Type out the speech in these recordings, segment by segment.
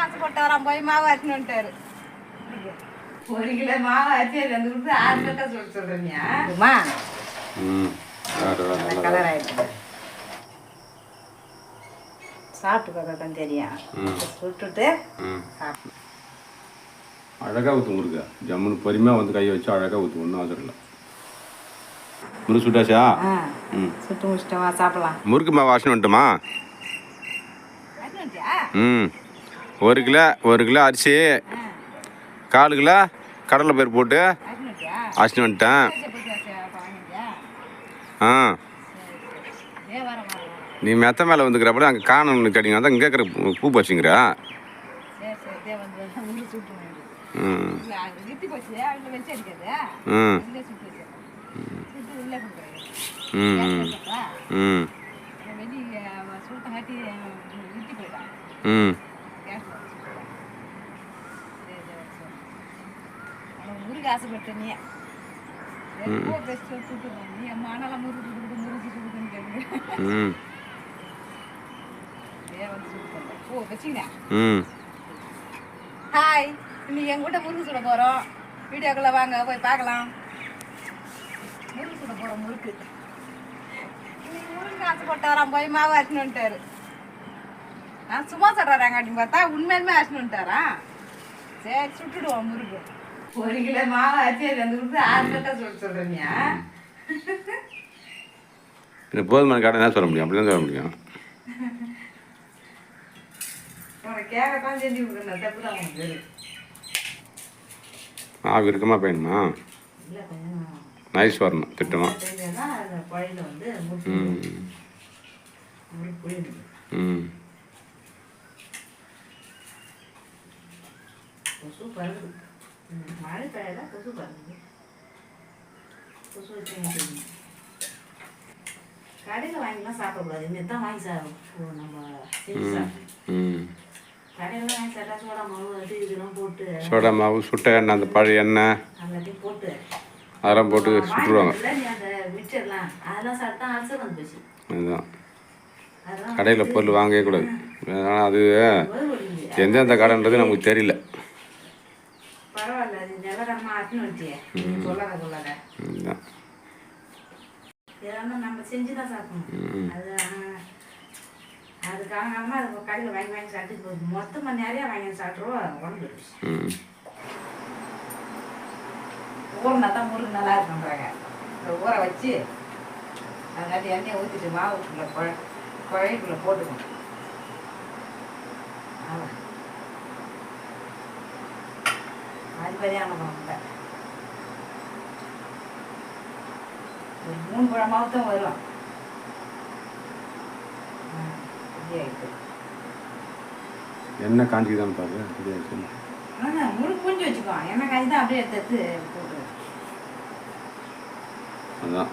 ஆசைப்பட்டு வரான் போய் மாவு அரைச்சின்னு வந்துட்டாரு. 1 கிலோ மாவு அரைச்சி அது அந்த கொடுத்து 6 கட்டா சொல்றீங்க கலர் ஆயிடுச்சு. சாப்பிட்டு பார்த்தா தான் தெரியும். சுட்டுட்டு சாப்பிட்டு அழகாக ஊற்று முருகா ஜம்முன்னு பொறுமையாக வந்து கையை வச்சு அழகாக ஊற்று ஒன்றும் அவசரம் இல்லை. முறுக்கு சுட்டாச்சா? சுட்டு முடிச்சிட்டோமா சாப்பிடலாம். முறுக்கு மாவு வாசனை வந்துட்டுமா? 1 கிலோ அரிசி 1/4 கிலோ கடலை பயிர் போட்டு அரிசி வந்துட்டேன். நீ மெத்த மேலே வந்துக்கிறப்ப அங்கே காணொன்று கேட்டீங்க தான் இங்கே இருக்கிற பூ பறிச்சுங்கிற. முருகு ஆசைப்பட்ட நீ மணலாம் முருகு முருகு சுடுதுன்னு கேட்குறேன். ஹாய், இன்னைக்கு எங்க கூட முறுக்கு சுட போறோம். வீடியோக்குள்ள வாங்க போய் பார்க்கலாம். முறுக்கு சுட போறோம். முறுக்கு இன்னைக்கு முருகு ஆசைப்பட்டு வரான் போய் மாவு அரைச்சின்னு வந்துட்டாரு. நான் சும்மா சொல்றாங்க அப்படின்னு பார்த்தா உண்மையுமே அரைச்சின்னு வந்துட்டாரா? சரி சுட்டுடுவோம். முறுக்கு 1 கிலோ மாவு அரைச்சி அது அந்த கொடுத்து 6 கட்டா சொல்றீங்க. போதுமான கடை என்ன சொல்ல முடியும்? அப்படி தான் சொல்ல முடியும். கேட்கத்தான் செஞ்சு கொடுக்குறேன். தப்பு தான் உங்களுக்கு. விருக்கமா போயணுமா? இல்லை கொஞ்சம் நைஸ் வரணும் திட்டமா. குழையில வந்து கொசு பருது. மழை பெய்யல கொசு பருது. கொசு வச்சு கடையில் வாங்கிலாம் சாப்பிடக்கூடாது. இன்னும் தான் வாங்கி நம்ம செஞ்சு சாப்பிடணும். கடையில் வாங்கி சாப்பிட்டா சோடா மாவு அது இதெல்லாம் போட்டு சோடா மாவு சுட்ட எண்ணெய் அந்த பழைய எண்ணெய் எல்லாத்தையும் போட்டு அதெல்லாம் போட்டு சுட்டுருவாங்க. அந்த மிச்சர்லாம் அதெல்லாம் சாப்பிட்டா அல்சர் வந்து போச்சு. அதுதான் கடையில் பொருள் வாங்கவே கூடாது. அது எந்தெந்த கடைன்றது நமக்கு தெரியல. பரவாயில்ல, அது நிலக்கரமாக ஆட்டுன்னு வச்சியே சொல்லாத சொல்லாத. இதெல்லாம் நம்ம செஞ்சு தான் சாப்பிடணும். அது அதுக்காக அது கடையில் வாங்கி வாங்கி சாப்பிட்டு மொத்தமாக நிறையா வாங்கி சாப்பிட்ருவோம். உடம்பு ஊறினா தான் முருகு நல்லா இருக்குன்றாங்க. ஊற வச்சு அதுக்காட்டி எண்ணெயை ஊற்றிட்டு மாவுக்குள்ளே குழைக்குள்ளே போட்டுக்கணும். அதுபடியான மாவு ஒரு 3 பழமாவது தான் வரும். எண்ணெய் காஞ்சிக்குதான் பாரு. முழுக்க புரிஞ்சு வச்சுக்கோ. எண்ணெய் காய்ச்சி தான் அப்படியே எடுத்து போட்டு அதான்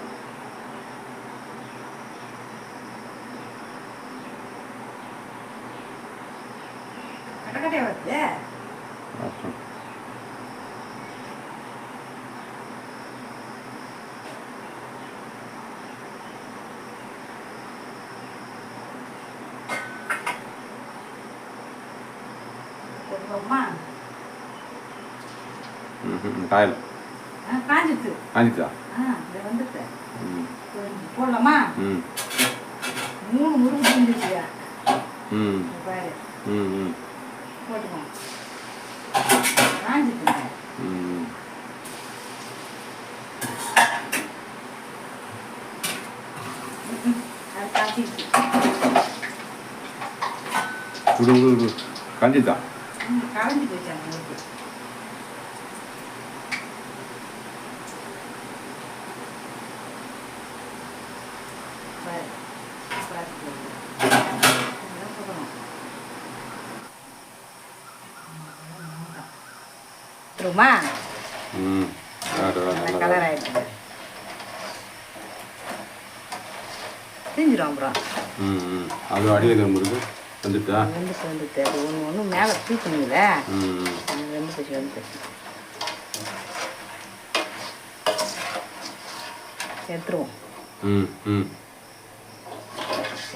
கட்டக்கட்டையா வருது. காயல காஞ்சிட்டு காஞ்சிட்டா வந்துட்டு போடலாமா? 3 முருகு புரிஞ்சிச்சியா? பாரு போட்டுக்கோங்க. காஞ்சிட்டு அது காய்ச்சிட்டு காஞ்சிட்டா கரைஞ்சி போச்சாங்க. முறுக்கு கலர் ஆயிடுச்சு. செஞ்சிடும் அப்புறம். அது அடியில் முருகு வந்துட்டா வந்துட்டு அது ஒன்று மேலே தூக்கணுங்கள. வெந்து போச்சு எடுத்துருவோம்.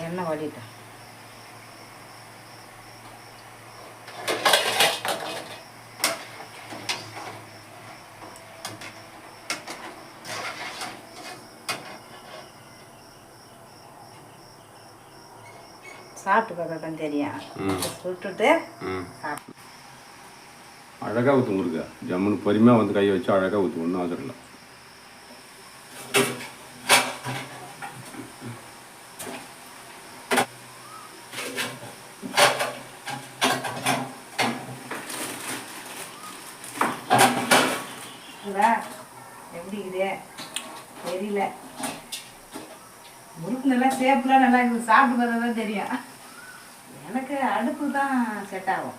எண்ணெய் வடிட்டேன். சாப்பிட்டு பார்த்தா தான் தெரியும். சுட்டுட்டு சாப்பிட்டு அழகாக ஊற்று முருகா. ஜம்முன்னு பொறுமையாக வந்து கையை வச்சு அழகாக ஊற்று, ஒன்றும் அவசரம் இல்லை. எப்படி இருக்குது தெரியல. முறுக்கு நல்லா சேஃப்லாம் நல்லா இருக்குது. சாப்பிட்டு பார்த்தா தான் தெரியும். எனக்கு அடுப்பு தான் செட் ஆகும்.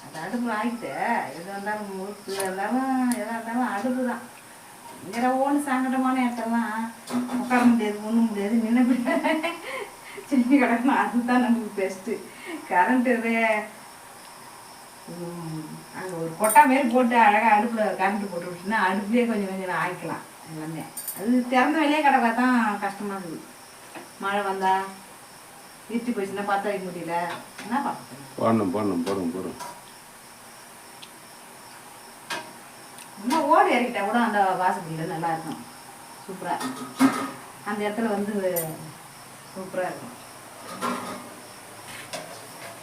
அது அடுப்பு ஆகிட்டு எது வந்தாலும் முறுக்கு இருந்தாலும் எதாக இருந்தாலும் அடுப்பு தான். இங்கே ஒன்று சங்கடமான இடத்தெல்லாம் உட்கார முடியாது, ஒன்றும் முடியாது, நின்று சின்ன கிடக்கணும். அதுதான் நமக்கு பெஸ்ட்டு. கரண்ட்டு அங்கே ஒரு கொட்டா மாரி போட்டு அழகாக அடுப்பில் கரண்ட்டு போட்டு விட்டுனா அடுப்புலேயே கொஞ்சம் கொஞ்சம் ஆக்கிக்கலாம் எல்லாமே. அது திறந்த வெளியே கிடக்கா தான் கஷ்டமாக இருக்குது. மழை வந்தால் வீட்டு போச்சுன்னா பற்ற வைக்க முடியல. என்ன பார்க்க போடணும். இன்னும் ஓடு இறக்கிட்டா கூட அந்த வாசப்படியில் நல்லா இருக்கும். சூப்பராக அந்த இடத்துல வந்து சூப்பராக இருக்கும்.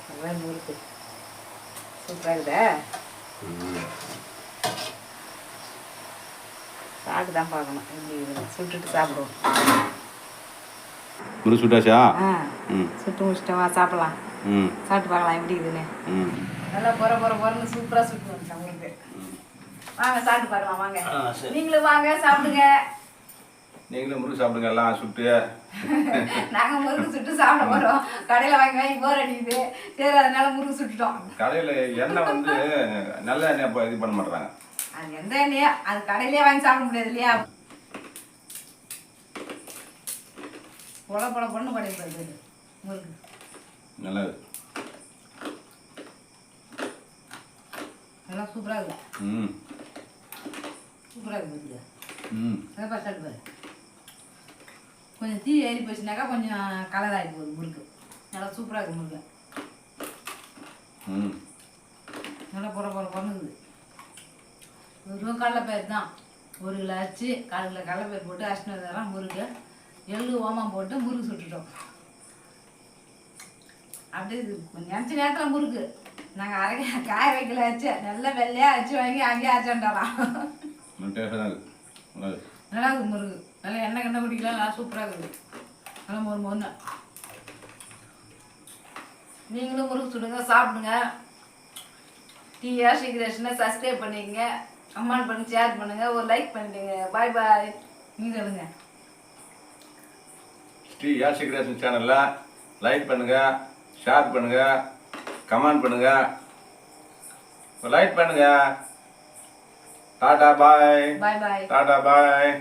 அதான் முறுக்கு சூப்பராக இருக்குதா? சாப்பிட்டு தான் பார்க்கணும். எப்படி சுட்டுட்டு சாப்பிடுவோம். முறுக்கு சுட்டாச்சா? சுட்டு முடிச்சிட்டவா சாப்பிடலாம். சாப்பிட்டு பார்க்கலாம் எப்படி இருக்குதுன்னு. நல்லா பொறன்னு சூப்பராக சுட்டு வந்துட்டேன் உங்களுக்கு. வாங்க சாப்பிட்டு பார்க்கலாம். வாங்க நீங்களும் வாங்க சாப்பிடுங்க. நீங்களும் முறுக்கு சாப்பிடுங்க எல்லாம் சுட்டு. நாங்கள் முறுக்கு சுட்டு சாப்பிட போகிறோம். கடையில் வாங்கி போர் அடிக்குது. சரி அதனால முறுக்கு சுட்டுட்டோம். கடையில் எண்ணெய் வந்து நல்ல எண்ணெய் இது பண்ண மாட்டாங்க. அது எந்த எண்ணெயோ அது கடையிலே வாங்கி சாப்பிட முடியாது இல்லையா? பொண்ணு படைக்கிறது முறுக்கு நல்லது. நல்லா சூப்பராக இருக்குது. சூப்பராக இருக்குது. அதை பார்த்து பாரு. கொஞ்சம் தீ ஏறி போச்சுனாக்கா கொஞ்சம் கலர் ஆகி போகுது முறுக்கு. நல்லா சூப்பராக இருக்குது முறுக்கு. நல்லா பொண்ணுக்குது. வெறும் கடலைப்பயிர் தான். 1 கிலோ அரிசி 1/4 கிலோ கடலைப்பயிர் போட்டு அரிசினு வந்தாலும் முறுக்கு எள்ளு ஓமம் போட்டு முறுக்கு சுட்டுட்டோம். அப்படியே நினச்ச நேரத்தில் முறுக்கு நாங்கள் காய வைக்கல அரிசி நல்லா வெள்ளையாக அரிசி வாங்கி அங்கேயே அரைச்சாண்டாலாம். நல்லா இருக்குது முறுக்கு. நல்லா எண்ணெய் குடிக்கலாம். நல்லா சூப்பராக இருக்குது. நல்லா மொறு. நீங்களும் முறுக்கு சுடுங்க சாப்பிடுங்க. டிஆர் ஸ்ரீகிருஷ்ணனை சப்ஸ்கிரைப் பண்ணிக்கங்க, கமெண்ட் பண்ணி ஷேர் பண்ணுங்க, ஒரு லைக் பண்ணிடுங்க. பாய் பாய். நீங்கள் சொல்லுங்க. டிஆர் ஸ்ரீகிருஷ்ணன் சேனலில் லைக் பண்ணுங்க, ஷேர் பண்ணுங்க, கமெண்ட் பண்ணுங்க, லைக் பண்ணுங்க. டாடா பாய். பாய் பாய். டாடா பாய்.